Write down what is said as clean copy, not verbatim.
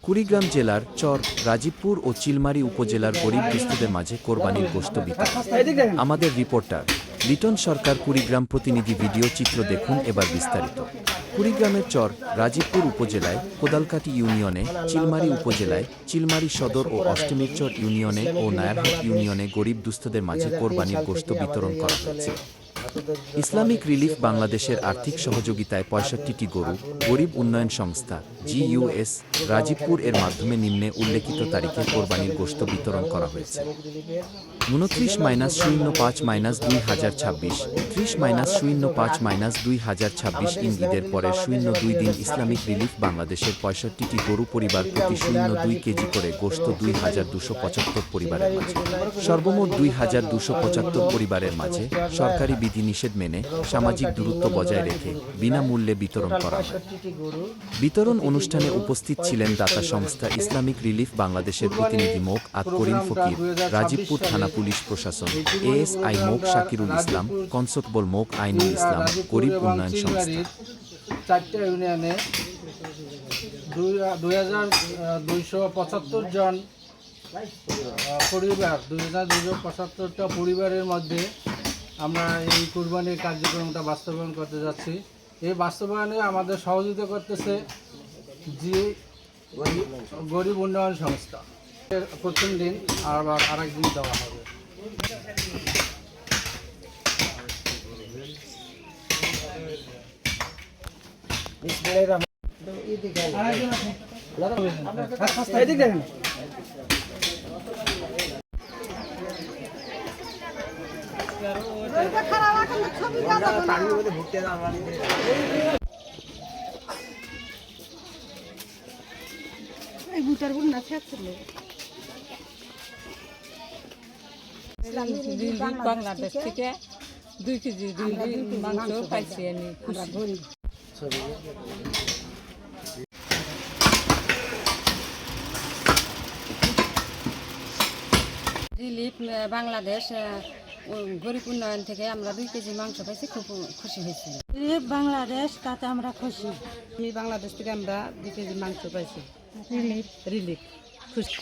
কুড়িগ্রাম জেলার চর, রাজীবপুর ও চিলমারী উপজেলার গরিব দুস্থদের মাঝে কোরবানির গোশত বিতরণ। আমাদের রিপোর্টার লিটন সরকার কুড়িগ্রাম প্রতিনিধি ভিডিও চিত্র দেখুন এবার বিস্তারিত। কুড়িগ্রামের চর, রাজীবপুর উপজেলায় কোদালকাটি ইউনিয়নে, চিলমারী উপজেলায় চিলমারী সদর ও অষ্টমীরচর ইউনিয়নে ও নায়ারহাট ইউনিয়নে গরিব দুস্থদের মাঝে কোরবানির গোশত বিতরণ করা হয়েছে। ইসলামিক রিলিফ বাংলাদেশের আর্থিক সহযোগিতায় ৬৫টি গরু গরিব উন্নয়ন সংস্থা GUS রাজীবপুর এর মাধ্যমে নিম্নে উল্লেখিত তারিখে কোরবানির গোশত বিতরণ করা হয়েছে। 29-05-2026, 30-05-2026 ঈদের পরের 02 দিন ইসলামিক রিলিফ বাংলাদেশের ৬৫টি গরু পরিবার প্রতি 02 কেজি করে গোশত 2275 পরিবারের মাঝে, সর্বমোট 2275 পরিবারের মাঝে সরকারি বিধিনিষেধ মেনে সামাজিক দূরত্ব বজায় রেখে বিনামূল্যে বিতরণ করা হয়। বিতরণ অনুষ্ঠানে উপস্থিত ছিলেন দাতা সংস্থা ইসলামিক রিলিফ বাংলাদেশের প্রতিনিধি মোক করিম ফকির, রাজীবপুর থানা পুলিশ প্রশাসন, ASI মোক শাকিরুল ইসলাম, কনস্টেবল মোক আইনুল ইসলাম, গরিব উন্নয়ন সংস্থা। 4টা ইউনিয়নে 2275 জন পরিবার, 2275টা পরিবারের মধ্যে আমরা এই কুরবানির কার্যক্রমটা বাস্তবায়ন করতে যাচ্ছি। এই বাস্তবায়নে আমাদের সহযোগিতা করতেছে গরিব উন্নয়ন সংস্থা। প্রথম দিন আবার আরেক দিন দেওয়া হবে। বাংলাদেশ থেকে 2 কেজি মাংস পাইছি আমি। রিলিফ বাংলাদেশ গরিব উন্নয়ন থেকে আমরা 2 কেজি মাংস পাইছি, খুব খুশি হয়েছি। রিলিফ বাংলাদেশ তাতে আমরা খুশি। বাংলাদেশ থেকে আমরা 2 কেজি মাংস পাইছি। রিলিফ খুশি।